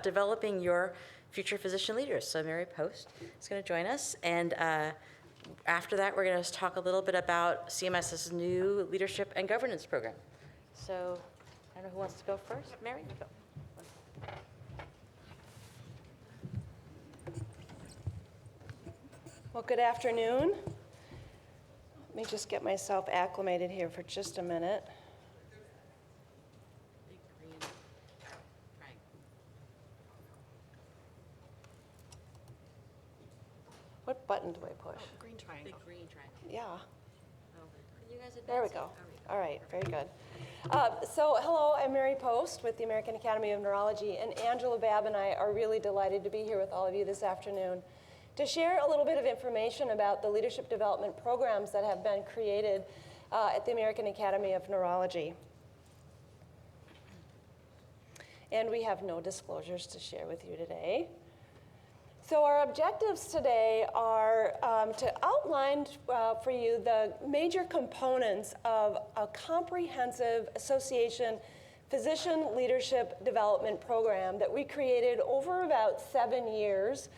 developing your future physician leaders. So Mary Post is going to join us, and after that we're going to talk a little bit about CMS's new leadership and governance program. So I don't know who wants to go first. Mary, go. Well, good afternoon. Let me just get myself acclimated here for just a minute. What button do I push? Oh, green triangle. Big green triangle. Yeah. Oh. You guys There we go. All right, very good. So hello, I'm Mary Post with the American Academy of Neurology, and Angela Babb and I are really delighted to be here with all of you this afternoon to share a little bit of information about the leadership development programs that have been created at the American Academy of Neurology. And we have no disclosures to share with you today. So our objectives today are to outline for you the major components of a comprehensive association physician leadership development program that we created over about 7 years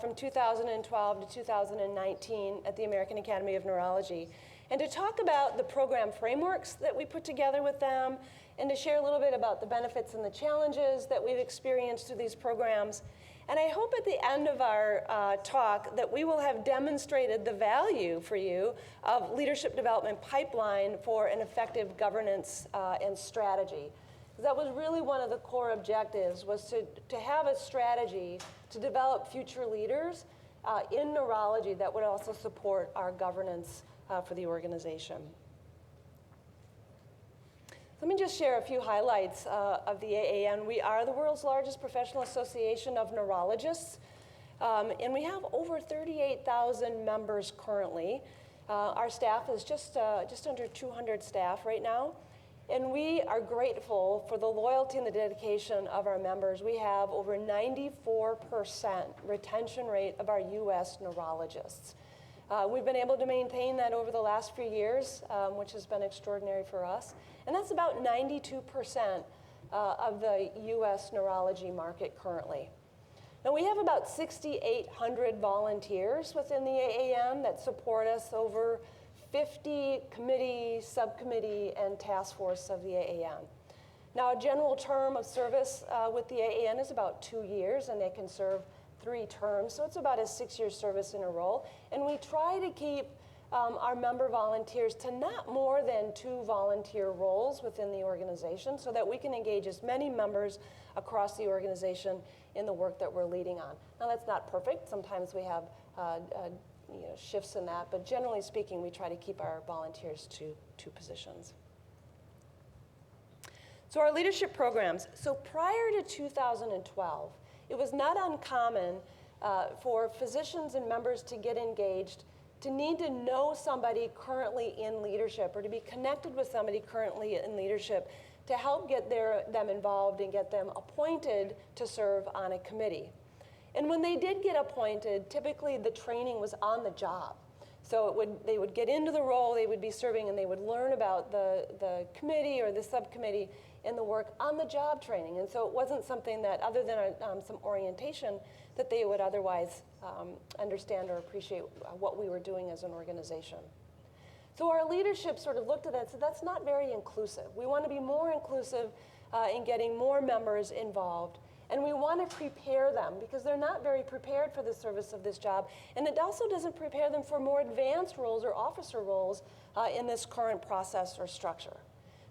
from 2012 to 2019 at the American Academy of Neurology. And to talk about the program frameworks that we put together with them, and to share a little bit about the benefits and the challenges that we've experienced through these programs. And I hope at the end of our talk that we will have demonstrated the value for you of leadership development pipeline for an effective governance and strategy. That was really one of the core objectives, was to have a strategy to develop future leaders in neurology that would also support our governance for the organization. Let me just share a few highlights of the AAN. We are the world's largest professional association of neurologists, and we have over 38,000 members currently. Our staff is just under 200 staff right now, and we are grateful for the loyalty and the dedication of our members. We have over 94% retention rate of our U.S. neurologists. We've been able to maintain that over the last few years, which has been extraordinary for us. And that's about 92% of the U.S. neurology market currently. Now, we have about 6,800 volunteers within the AAN that support us over 50 committee, subcommittee, and task force of the AAN. Now, a general term of service with the AAN is about 2 years, and they can serve 3 terms, so it's about a 6-year service in a role. And we try to keep our member volunteers to not more than 2 volunteer roles within the organization so that we can engage as many members across the organization in the work that we're leading on. Now, that's not perfect. Sometimes we have shifts in that, but generally speaking, we try to keep our volunteers to 2 positions. So our leadership programs. So prior to 2012, it was not uncommon for physicians and members to get engaged, to need to know somebody currently in leadership or to be connected with somebody currently in leadership to help get them involved and get them appointed to serve on a committee. And when they did get appointed, typically the training was on the job. So they would get into the role, they would be serving, and they would learn about the committee or the subcommittee and the work on the job training. And so it wasn't something that, other than some orientation, that they would otherwise understand or appreciate what we were doing as an organization. So our leadership sort of looked at that and said, that's not very inclusive. We want to be more inclusive in getting more members involved. And we want to prepare them because they're not very prepared for the service of this job. And it also doesn't prepare them for more advanced roles or officer roles in this current process or structure.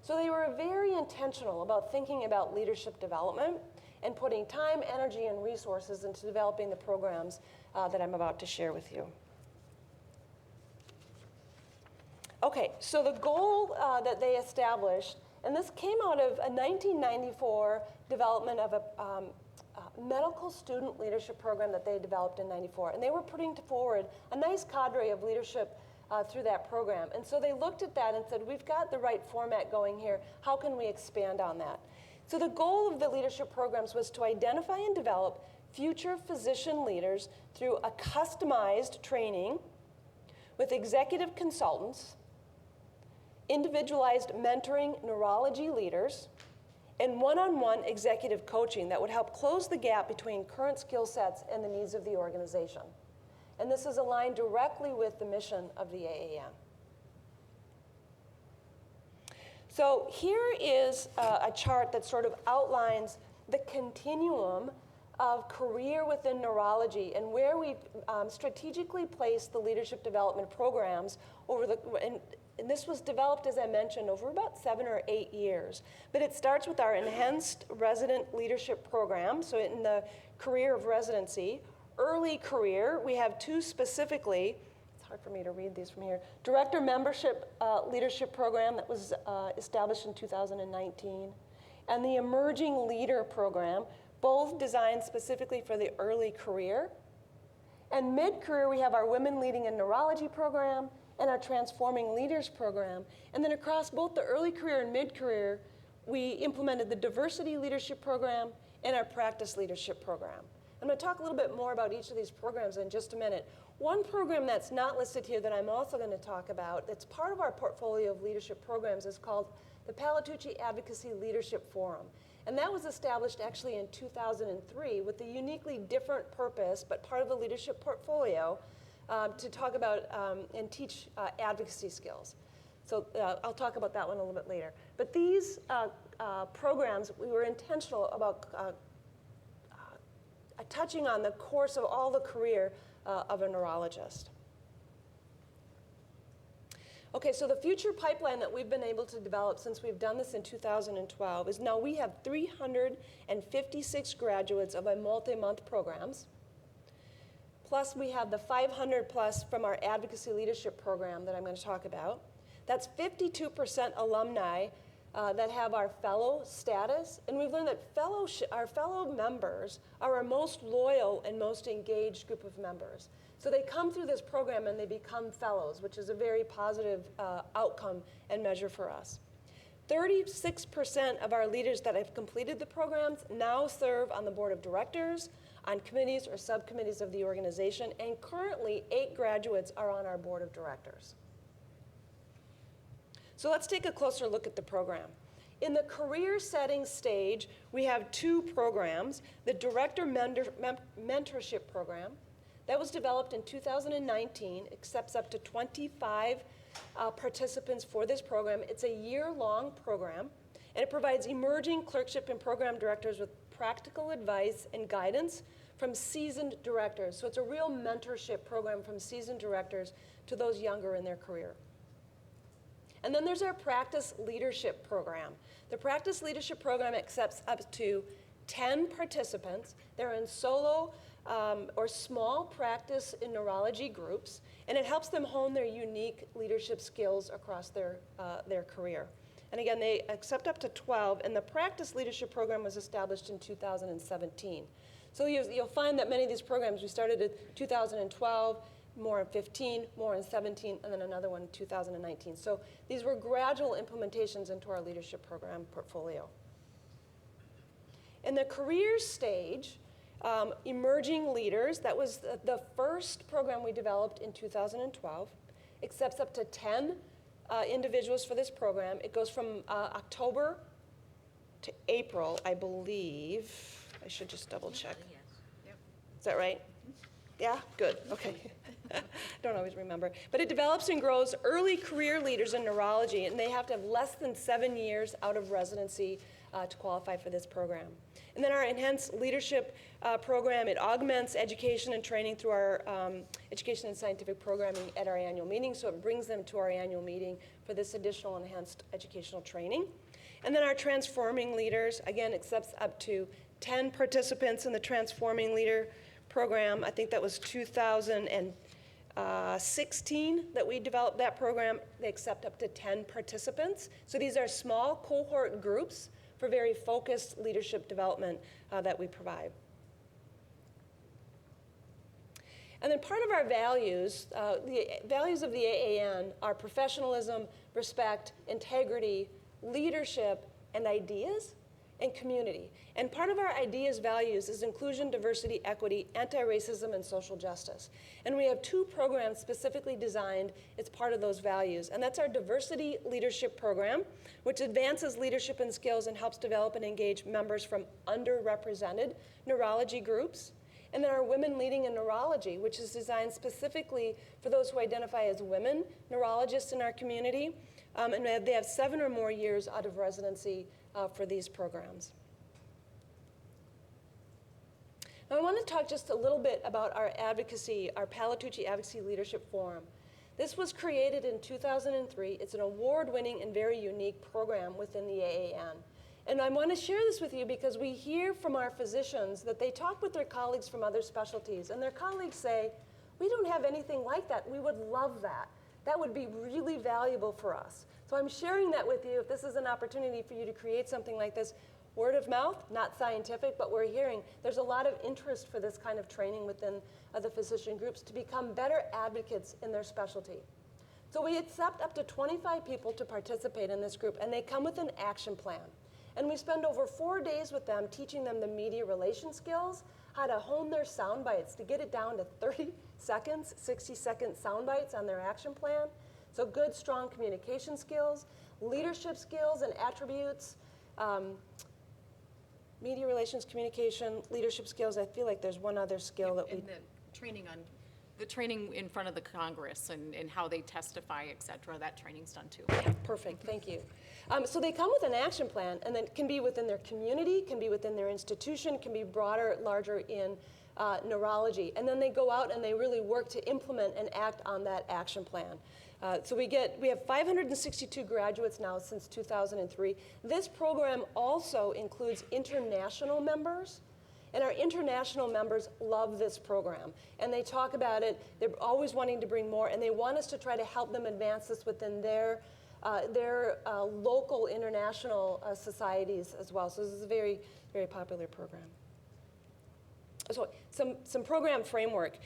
So they were very intentional about thinking about leadership development and putting time, energy, and resources into developing the programs that I'm about to share with you. Okay, so the goal that they established, and this came out of a 1994 development of a medical student leadership program that they developed in '94. And they were putting forward a nice cadre of leadership through that program. And so they looked at that and said, we've got the right format going here. How can we expand on that? So the goal of the leadership programs was to identify and develop future physician leaders through a customized training with executive consultants, individualized mentoring neurology leaders, and one-on-one executive coaching that would help close the gap between current skill sets and the needs of the organization. And this is aligned directly with the mission of the AAN. So here is a chart that sort of outlines the continuum of career within neurology and where we've strategically placed the leadership development programs over the, and this was developed, as I mentioned, over about 7 or 8 years. But it starts with our enhanced resident leadership program, so in the career of residency. Early career, we have 2 specifically. It's hard for me to read these from here. Director membership leadership program that was established in 2019. And the emerging leader program, both designed specifically for the early career. And mid-career, we have our Women Leading in Neurology program and our Transforming Leaders program. And then across both the early career and mid-career, we implemented the Diversity Leadership program and our Practice Leadership program. I'm going to talk a little bit more about each of these programs in just a minute. One program that's not listed here that I'm also going to talk about that's part of our portfolio of leadership programs is called the Palatucci Advocacy Leadership Forum. And that was established actually in 2003 with a uniquely different purpose, but part of the leadership portfolio to talk about and teach advocacy skills. So I'll talk about that one a little bit later. But these programs, we were intentional about touching on the course of all the career of a neurologist. Okay, so the future pipeline that we've been able to develop since we've done this in 2012 is now we have 356 graduates of our multi-month programs. Plus we have the 500 plus from our advocacy leadership program that I'm going to talk about. That's 52% alumni that have our fellow status. And we've learned that our fellow members are our most loyal and most engaged group of members. So they come through this program and they become fellows, which is a very positive outcome and measure for us. 36% of our leaders that have completed the programs now serve on the board of directors, on committees or subcommittees of the organization, and currently 8 graduates are on our board of directors. So let's take a closer look at the program. In the career setting stage, we have 2 programs. The Director Mentorship Program, that was developed in 2019, accepts up to 25 participants for this program. It's a year-long program, and it provides emerging clerkship and program directors with practical advice and guidance from seasoned directors. So it's a real mentorship program from seasoned directors to those younger in their career. And then there's our Practice Leadership Program. The Practice Leadership Program accepts up to 10 participants. They're in solo or small practice in neurology groups, and it helps them hone their unique leadership skills across their career. And again, they accept up to 12, and the Practice Leadership Program was established in 2017. So you'll find that many of these programs, we started in 2012, more in 15, more in 17, and then another one in 2019. So these were gradual implementations into our leadership program portfolio. In the career stage, emerging leaders, that was the first program we developed in 2012, accepts up to 10 individuals for this program. It goes from October to April, I believe. I should just double check. Yes. Yep. Is that right? Yeah? Good. Okay. Don't always remember. But it develops and grows early career leaders in neurology, and they have to have less than 7 years out of residency to qualify for this program. And then our enhanced leadership program, it augments education and training through our education and scientific programming at our annual meeting, so it brings them to our annual meeting for this additional enhanced educational training. And then our Transforming Leaders, again, accepts up to 10 participants in the Transforming Leader program. I think that was 2016 that we developed that program. They accept up to 10 participants. So these are small cohort groups for very focused leadership development that we provide. And then part of our values, the values of the AAN are professionalism, respect, integrity, leadership, and ideas. and community. And part of our ideas, values is inclusion, diversity, equity, anti-racism, and social justice. And we have 2 programs specifically designed as part of those values. And that's our Diversity Leadership Program, which advances leadership and skills and helps develop and engage members from underrepresented neurology groups. And then our Women Leading in Neurology, which is designed specifically for those who identify as women neurologists in our community. And they have 7 or more years out of residency for these programs. Now I want to talk just a little bit about our advocacy, our Palatucci Advocacy Leadership Forum. This was created in 2003. It's an award-winning and very unique program within the AAN. And I want to share this with you because we hear from our physicians that they talk with their colleagues from other specialties, and their colleagues say, we don't have anything like that. We would love that. That would be really valuable for us. So I'm sharing that with you. If this is an opportunity for you to create something like this, word of mouth, not scientific, but we're hearing there's a lot of interest for this kind of training within the physician groups to become better advocates in their specialty. So we accept up to 25 people to participate in this group, and they come with an action plan. And we spend over 4 days with them teaching them the media relation skills, how to hone their sound bites, to get it down to 30 seconds, 60-second sound bites on their action plan. So good, strong communication skills, leadership skills and attributes, media relations, communication, leadership skills. I feel like there's one other skill that we... And the training in front of the Congress and how they testify, et cetera, that training's done too. Perfect, thank you. So they come with an action plan, and then can be within their community, can be within their institution, can be broader, larger in neurology. And then they go out and they really work to implement and act on that action plan. So we have 562 graduates now since 2003. This program also includes international members. And our international members love this program. And they talk about it. They're always wanting to bring more. And they want us to try to help them advance this within their local international societies as well. So this is a very, very popular program. So some program framework.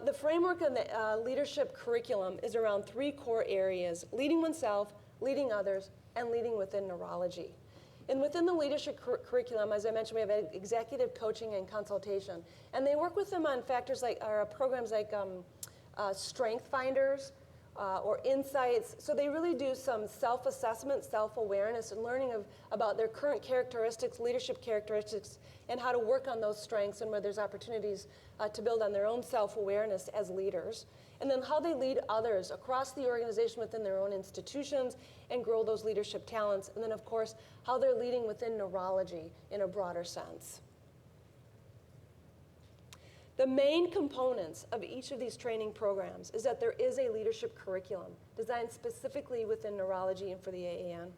The framework of the leadership curriculum is around 3 core areas: leading oneself, leading others, and leading within neurology. And within the leadership curriculum, as I mentioned, we have executive coaching and consultation. And they work with them on factors like, or programs like strength finders or insights. So they really do some self-assessment, self-awareness, and learning about their current characteristics, leadership characteristics, and how to work on those strengths and where there's opportunities to build on their own self-awareness as leaders. And then how they lead others across the organization within their own institutions and grow those leadership talents. And then, of course, how they're leading within neurology in a broader sense. The main components of each of these training programs is that there is a leadership curriculum designed specifically within neurology and for the AAN.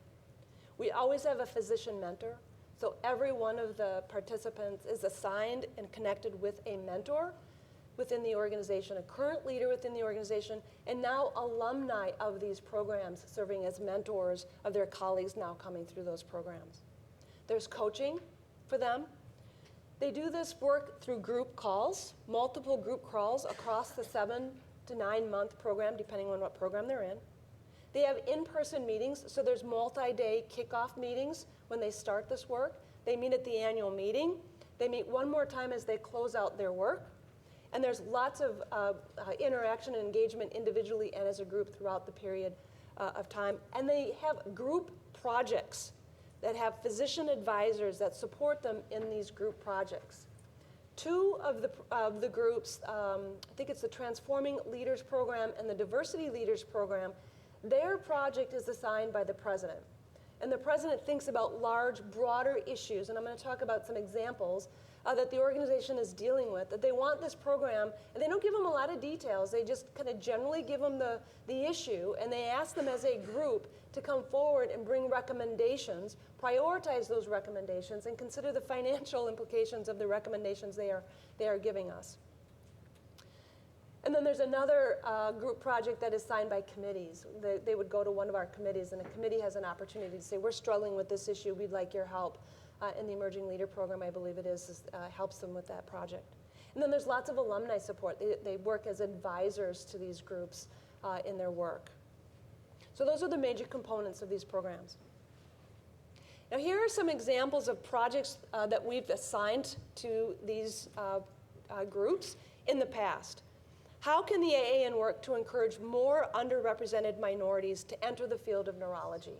We always have a physician mentor. So every one of the participants is assigned and connected with a mentor within the organization, a current leader within the organization, and now alumni of these programs serving as mentors of their colleagues now coming through those programs. There's coaching for them. They do this work through group calls, multiple group calls across the 7 to 9 month program, depending on what program they're in. They have in-person meetings, so there's multi-day kickoff meetings when they start this work. They meet at the annual meeting. They meet one more time as they close out their work. And there's lots of interaction and engagement individually and as a group throughout the period of time. And they have group projects that have physician advisors that support them in these group projects. 2 of the groups, I think it's the Transforming Leaders Program and the Diversity Leaders Program, their project is assigned by the president. And the president thinks about large, broader issues, and I'm going to talk about some examples that the organization is dealing with, that they want this program, and they don't give them a lot of details. They just kind of generally give them the issue, and they ask them as a group to come forward and bring recommendations, prioritize those recommendations, and consider the financial implications of the recommendations they are giving us. And then there's another group project that is signed by committees. They would go to one of our committees, and a committee has an opportunity to say, we're struggling with this issue, we'd like your help. And the Emerging Leader Program, I believe it is helps them with that project. And then there's lots of alumni support. They work as advisors to these groups in their work. So those are the major components of these programs. Now, here are some examples of projects that we've assigned to these groups in the past. How can the AAN work to encourage more underrepresented minorities to enter the field of neurology?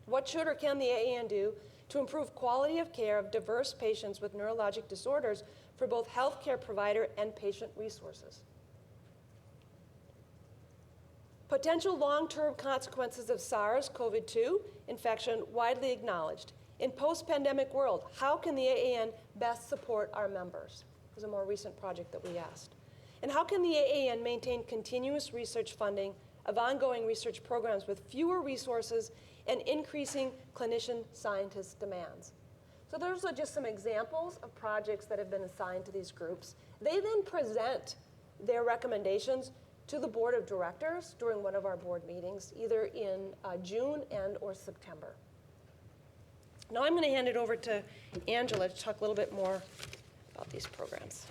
What should or can the AAN do to improve quality of care of diverse patients with neurologic disorders for both healthcare provider and patient resources? Potential long-term consequences of SARS-CoV-2 infection widely acknowledged. In post-pandemic world, how can the AAN best support our members? It was a more recent project that we asked. And how can the AAN maintain continuous research funding of ongoing research programs with fewer resources and increasing clinician scientist demands? So those are just some examples of projects that have been assigned to these groups. They then present their recommendations to the board of directors during one of our board meetings, either in June and or September. Now I'm going to hand it over to Angela to talk a little bit more about these programs.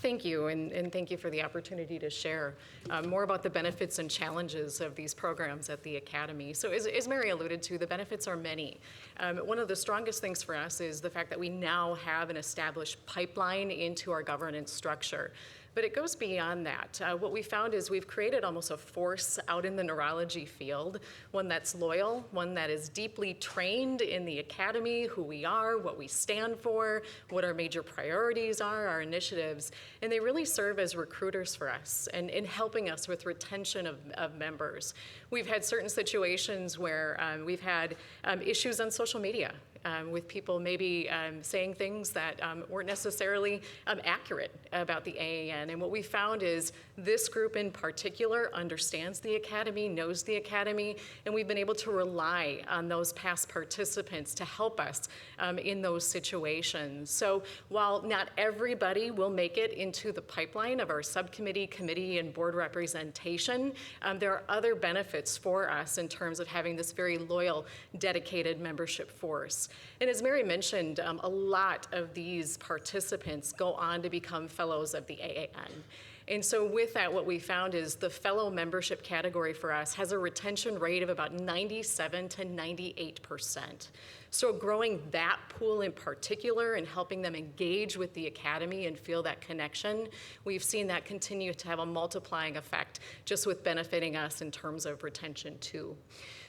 Thank you, and thank you for the opportunity to share more about the benefits and challenges of these programs at the Academy. So as Mary alluded to, the benefits are many. One of the strongest things for us is the fact that we now have an established pipeline into our governance structure. But it goes beyond that. What we found is we've created almost a force out in the neurology field, one that's loyal, one that is deeply trained in the Academy, who we are, what we stand for, what our major priorities are, our initiatives, and they really serve as recruiters for us and in helping us with retention of members. We've had certain situations where we've had issues on social media. With people maybe saying things that weren't necessarily accurate about the AAN. And what we found is this group in particular understands the Academy, knows the Academy, and we've been able to rely on those past participants to help us in those situations. So while not everybody will make it into the pipeline of our subcommittee, committee, and board representation, there are other benefits for us in terms of having this very loyal, dedicated membership force. And as Mary mentioned, a lot of these participants go on to become fellows of the AAN. And so with that, what we found is the fellow membership category for us has a retention rate of about 97 to 98%. So growing that pool in particular and helping them engage with the Academy and feel that connection, we've seen that continue to have a multiplying effect just with benefiting us in terms of retention too.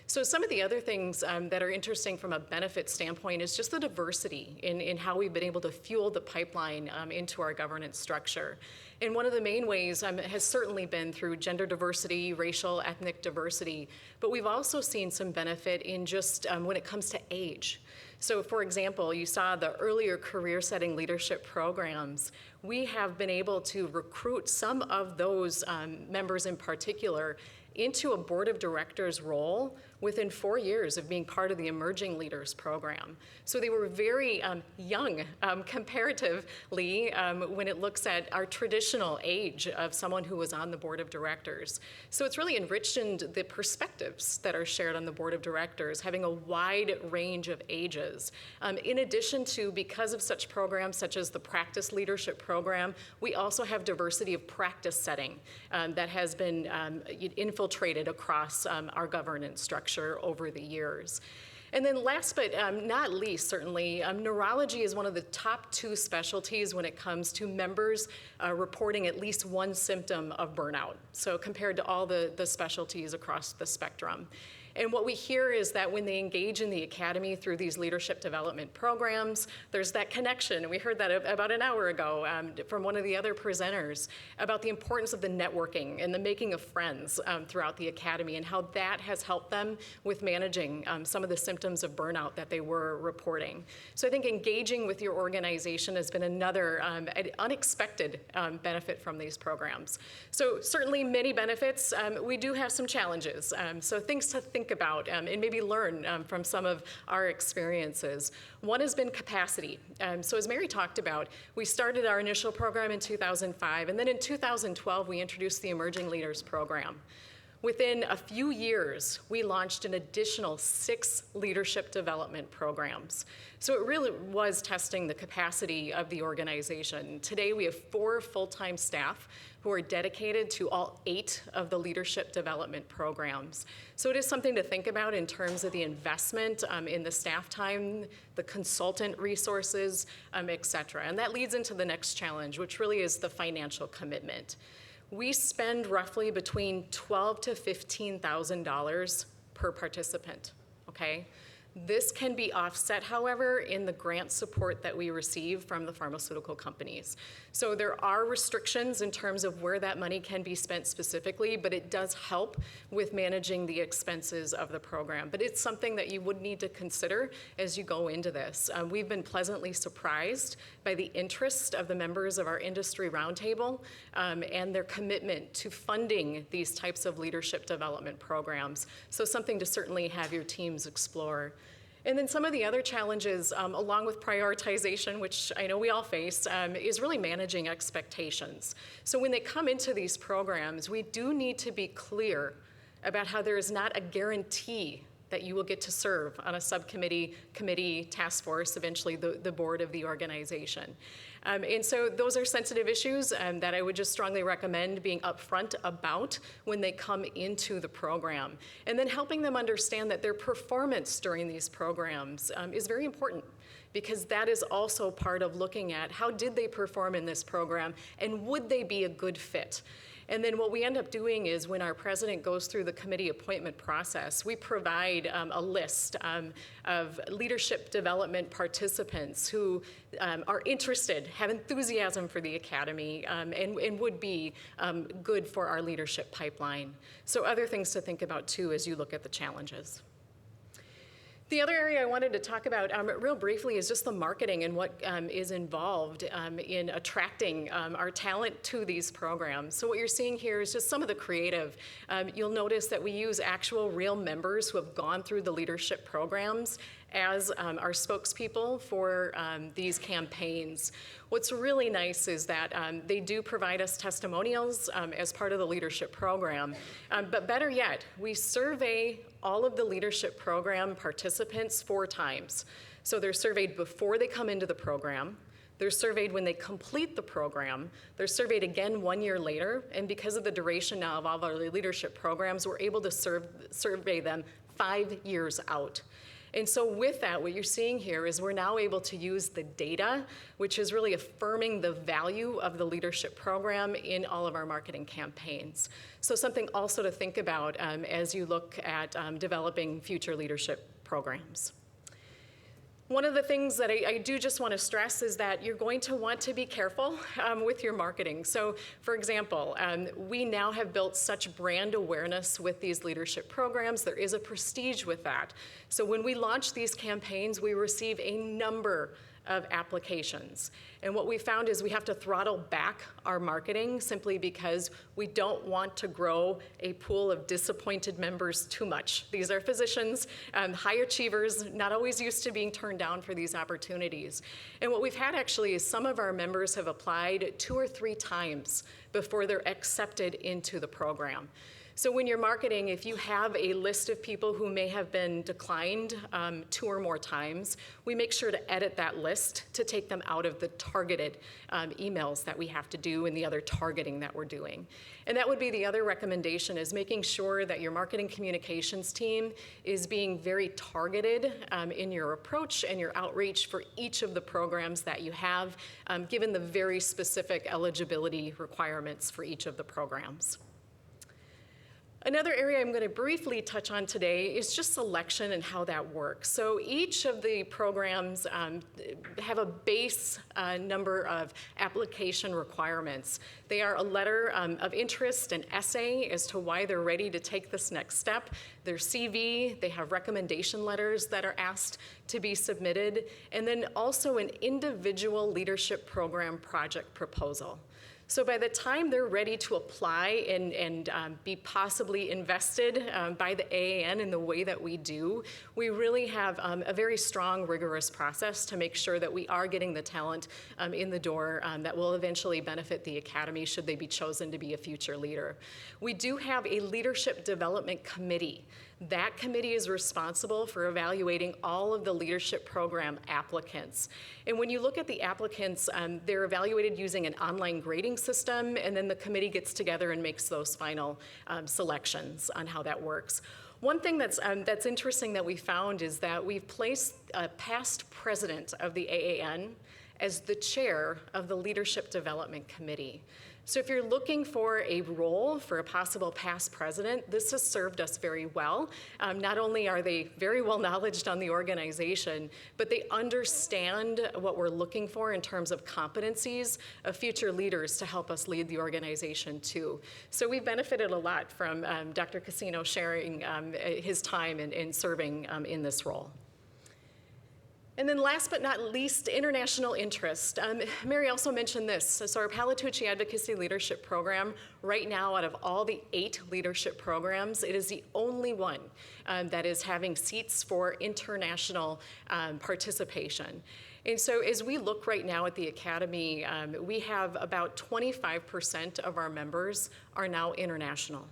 So some of the other things that are interesting from a benefit standpoint is just the diversity in how we've been able to fuel the pipeline into our governance structure. And one of the main ways has certainly been through gender diversity, racial, ethnic diversity, but we've also seen some benefit in just when it comes to age. So for example, you saw the earlier career-setting leadership programs. We have been able to recruit some of those members in particular into a board of directors role within 4 years of being part of the Emerging Leaders program. So they were very young comparatively when it looks at our traditional age of someone who was on the board of directors. So it's really enriched the perspectives that are shared on the board of directors, having a wide range of ages. In addition to, because of such programs such as the practice leadership program, we also have diversity of practice setting that has been infiltrated across our governance structure over the years. And then last but not least, certainly, neurology is one of the top 2 specialties when it comes to members reporting at least one symptom of burnout, so compared to all the specialties across the spectrum. And what we hear is that when they engage in the Academy through these leadership development programs, there's that connection. And we heard that about an hour ago from one of the other presenters about the importance of the networking and the making of friends throughout the Academy and how that has helped them with managing some of the symptoms of burnout that they were reporting. So I think engaging with your organization has been another unexpected benefit from these programs. So certainly many benefits. We do have some challenges. So things to think about and maybe learn from some of our experiences. One has been capacity. So as Mary talked about, we started our initial program in 2005, and then in 2012 we introduced the Emerging Leaders program. Within a few years, we launched an additional 6 leadership development programs. So it really was testing the capacity of the organization. Today, we have 4 full-time staff who are dedicated to all 8 of the leadership development programs. So it is something to think about in terms of the investment in the staff time, the consultant resources, et cetera. And that leads into the next challenge, which really is the financial commitment. We spend roughly between $12,000 to $15,000 per participant, okay? This can be offset, however, in the grant support that we receive from the pharmaceutical companies. So there are restrictions in terms of where that money can be spent specifically, but it does help with managing the expenses of the program. But it's something that you would need to consider as you go into this. We've been pleasantly surprised by the interest of the members of our industry roundtable and their commitment to funding these types of leadership development programs. So something to certainly have your teams explore. And then some of the other challenges, along with prioritization, which I know we all face, is really managing expectations. So when they come into these programs, we do need to be clear about how there is not a guarantee that you will get to serve on a subcommittee, committee, task force, eventually the board of the organization. And so those are sensitive issues that I would just strongly recommend being upfront about when they come into the program. And then helping them understand that their performance during these programs is very important, because that is also part of looking at how did they perform in this program and would they be a good fit. And then what we end up doing is when our president goes through the committee appointment process, we provide a list of leadership development participants who are interested, have enthusiasm for the academy, and would be good for our leadership pipeline. So other things to think about too as you look at the challenges. The other area I wanted to talk about real briefly is just the marketing and what is involved in attracting our talent to these programs. So what you're seeing here is just some of the creative. You'll notice that we use actual real members who have gone through the leadership programs as our spokespeople for these campaigns. What's really nice is that they do provide us testimonials as part of the leadership program. But better yet, we survey all of the leadership program participants 4 times. So they're surveyed before they come into the program. They're surveyed when they complete the program. They're surveyed again 1 year later. And because of the duration now of all of our leadership programs, we're able to survey them 5 years out. And so with that, what you're seeing here is we're now able to use the data, which is really affirming the value of the leadership program in all of our marketing campaigns. So something also to think about as you look at developing future leadership programs. One of the things that I do just want to stress is that you're going to want to be careful with your marketing. So, for example, we now have built such brand awareness with these leadership programs. There is a prestige with that. So when we launch these campaigns, we receive a number of applications. And what we found is we have to throttle back our marketing simply because we don't want to grow a pool of disappointed members too much. These are physicians, high achievers, not always used to being turned down for these opportunities. And what we've had actually is some of our members have applied 2 or 3 times before they're accepted into the program. So when you're marketing, if you have a list of people who may have been declined 2 or more times, we make sure to edit that list to take them out of the targeted emails that we have to do and the other targeting that we're doing. And that would be the other recommendation, is making sure that your marketing communications team is being very targeted in your approach and your outreach for each of the programs that you have, given the very specific eligibility requirements for each of the programs. Another area I'm going to briefly touch on today is just selection and how that works. So each of the programs have a base number of application requirements. They are a letter of interest, an essay as to why they're ready to take this next step, their CV, they have recommendation letters that are asked to be submitted, and then also an individual leadership program project proposal. So by the time they're ready to apply and be possibly invested by the AAN in the way that we do, we really have a very strong, rigorous process to make sure that we are getting the talent in the door that will eventually benefit the Academy should they be chosen to be a future leader. We do have a leadership development committee. That committee is responsible for evaluating all of the leadership program applicants. And when you look at the applicants, they're evaluated using an online grading system, and then the committee gets together and makes those final selections on how that works. One thing that's interesting that we found is that we've placed a past president of the AAN as the chair of the Leadership Development Committee. So if you're looking for a role for a possible past president, this has served us very well. Not only are they very well knowledged on the organization, but they understand what we're looking for in terms of competencies of future leaders to help us lead the organization too. So we've benefited a lot from Dr. Casino sharing his time in serving in this role. And then last but not least, international interest. Mary also mentioned this. So our Palatucci Advocacy Leadership Program, right now out of all the 8 leadership programs, it is the only one that is having seats for international participation. And so as we look right now at the Academy, we have about 25% of our members are now international.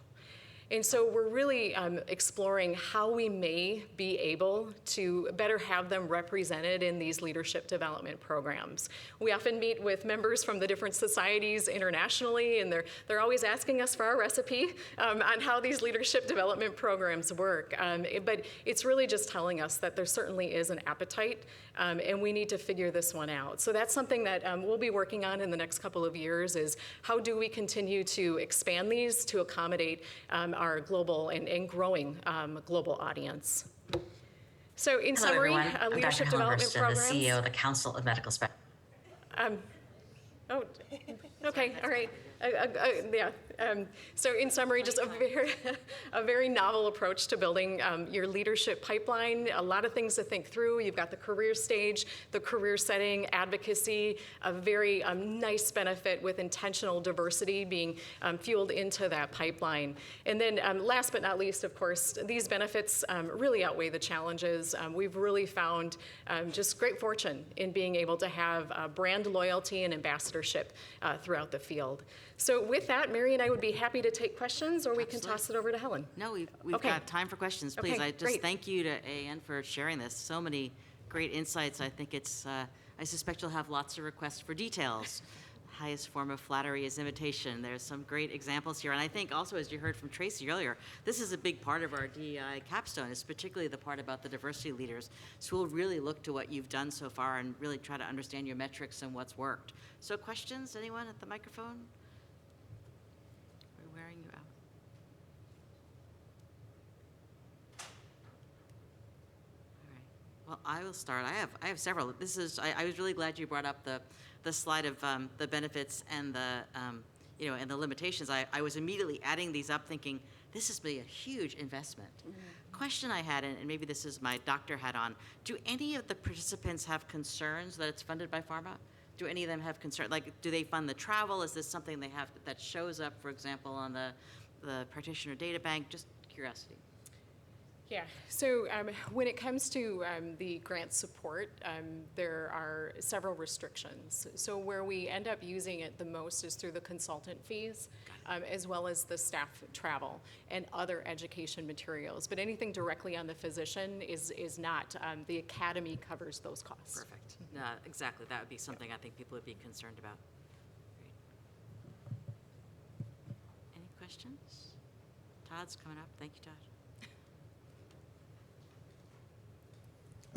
And so we're really exploring how we may be able to better have them represented in these leadership development programs. We often meet with members from the different societies internationally, and they're always asking us for our recipe on how these leadership development programs work. But it's really just telling us that there certainly is an appetite, and we need to figure this one out. So that's something that we'll be working on in the next couple of years, is how do we continue to expand these to accommodate our global and growing global audience. So in Hello, summary, everyone. I'm leadership Dr. Helen development Hurston, programs. the CEO of the Council of Medical Specialists. Oh, okay, all right. Yeah. So in summary, just a very novel approach to building your leadership pipeline. A lot of things to think through. You've got the career stage, the career setting, advocacy, a very nice benefit with intentional diversity being fueled into that pipeline. And then last but not least, of course, these benefits really outweigh the challenges. We've really found just great fortune in being able to have brand loyalty and ambassadorship throughout the field. So with that, Mary and I would be happy to take questions, or we can toss it over to Helen. No, we've Okay. got time for questions, please. Okay, I just great. thank you to AAN for sharing this. So many great insights. I think it's, I suspect you'll have lots of requests for details. Highest form of flattery is imitation. There's some great examples here. And I think also, as you heard from Tracy earlier, this is a big part of our DEI capstone, is particularly the part about the diversity leaders. So we'll really look to what you've done so far and really try to understand your metrics and what's worked. So questions, anyone at the microphone? We're wearing you out. All right. Well, I will start. I have several. This is, I was really glad you brought up the slide of the benefits and the, and the limitations. I was immediately adding these up thinking, this is be a huge investment. Mm-hmm. Question I had, and maybe this is my doctor hat on, do any of the participants have concerns that it's funded by pharma? Do any of them have concern? Like, do they fund the travel? Is this something they have that shows up, for example, on the practitioner data bank? Just curiosity. Yeah, so when it comes to the grant support, there are several restrictions. So where we end up using it the most is through the consultant fees, as well as the staff travel and other education materials. But anything directly on the physician is not. The Academy covers those costs. Perfect. Exactly. That would be something I think people would be concerned about. Great. Any questions? Todd's coming up. Thank you, Todd.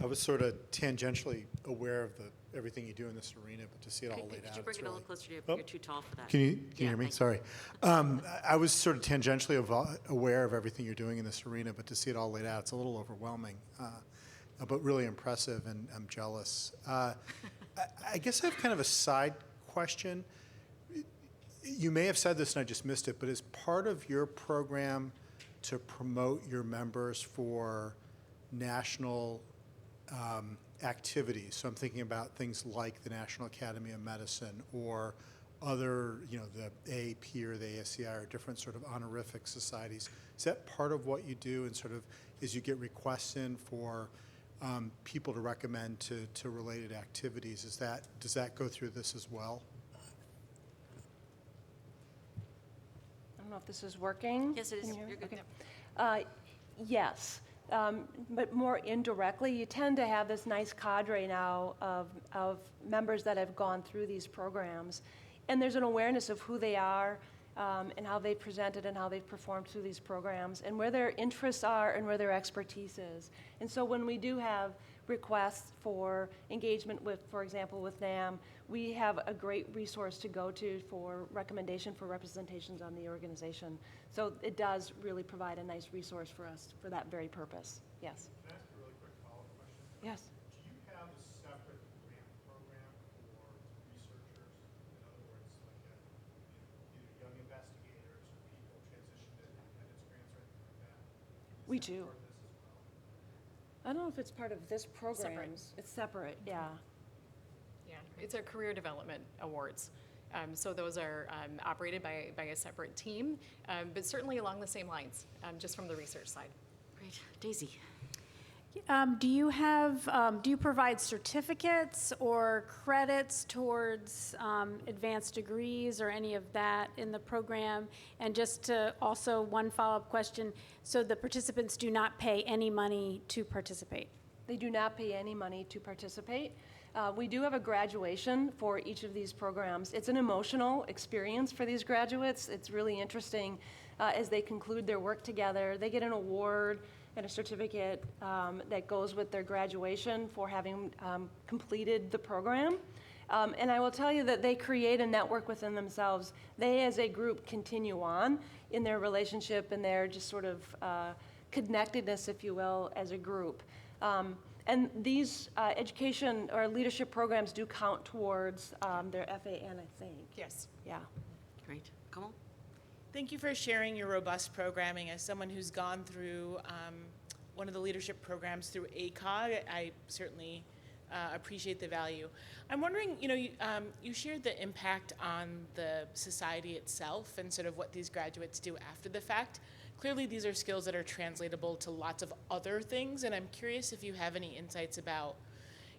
I was sort of tangentially aware of everything you do in this arena, but to see it all laid out, Could you bring it's it a really... little closer to you? Oh. You're too tall for that. Can you Yeah, hear me? thank you. Sorry. I was sort of tangentially aware of everything you're doing in this arena, but to see it all laid out, it's a little overwhelming, but really impressive, and I'm jealous. I guess I have kind of a side question. You may have said this and I just missed it, but is part of your program to promote your members for national activities? So I'm thinking about things like the National Academy of Medicine or other, the AAP or the ASCI or different sort of honorific societies. Is that part of what you do, and sort of as you get requests in for people to recommend to related activities, does that go through this as well? I don't know if this is working. Yes, it is. Can you hear me? You're good. Okay. Yes, but more indirectly, you tend to have this nice cadre now of members that have gone through these programs, and there's an awareness of who they are and how they presented and how they've performed through these programs and where their interests are and where their expertise is. And so when we do have requests for engagement with, for example, with NAM, we have a great resource to go to for recommendation for representations on the organization. So it does really provide a nice resource for us for that very purpose. Yes. Can I ask a really quick follow-up question? Yes. Do you have a separate grant program for researchers? In other words, like either young investigators or people transitioned to independence grants or anything like that? We Is that do. part of this as well? I don't know if it's part of this program. It's separate, yeah. Yeah, it's our career development awards. So those are operated by a separate team, but certainly along the same lines, just from the research side. Great. Daisy. Do you provide certificates or credits towards advanced degrees or any of that in the program? And just to also one follow-up question, so the participants do not pay any money to participate? They do not pay any money to participate. We do have a graduation for each of these programs. It's an emotional experience for these graduates. It's really interesting as they conclude their work together. They get an award and a certificate that goes with their graduation for having completed the program. And I will tell you that they create a network within themselves. They, as a group, continue on in their relationship and their just sort of connectedness, if you will, as a group. And these education or leadership programs do count towards their FAN, I think. Yes. Yeah. Great. Come on. Thank you for sharing your robust programming. As someone who's gone through one of the leadership programs through ACOG, I certainly appreciate the value. I'm wondering, you shared the impact on the society itself and sort of what these graduates do after the fact. Clearly, these are skills that are translatable to lots of other things, and I'm curious if you have any insights about,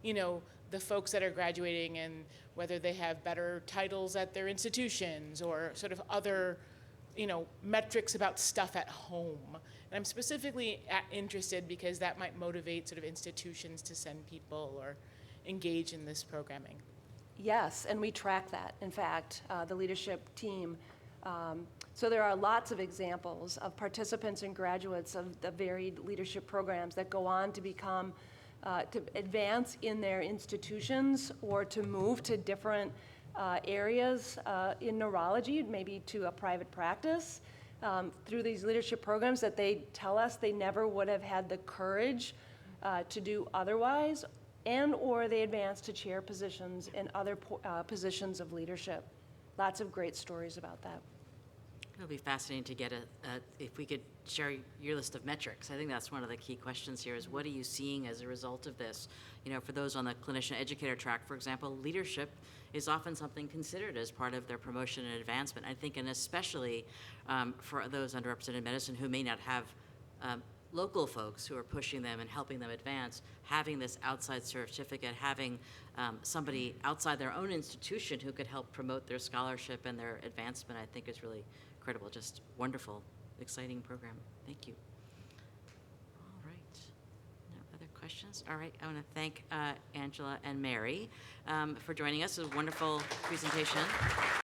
the folks that are graduating and whether they have better titles at their institutions or sort of other, metrics about stuff at home. And I'm specifically interested because that might motivate sort of institutions to send people or engage in this programming. Yes, and we track that, in fact, the leadership team. So there are lots of examples of participants and graduates of the varied leadership programs that go on to become, to advance in their institutions or to move to different areas in neurology, maybe to a private practice, through these leadership programs that they tell us they never would have had the courage to do otherwise, and or they advance to chair positions and other positions of leadership. Lots of great stories about that. It'll be fascinating to get if we could share your list of metrics. I think that's one of the key questions here is what are you seeing as a result of this? For those on the clinician educator track, for example, leadership is often something considered as part of their promotion and advancement. I think, and especially for those underrepresented in medicine who may not have local folks who are pushing them and helping them advance, having this outside certificate, having somebody outside their own institution who could help promote their scholarship and their advancement, I think is really credible. Just wonderful, exciting program. Thank you. All right. No other questions? All right. I want to thank Angela and Mary for joining us. It was a wonderful presentation.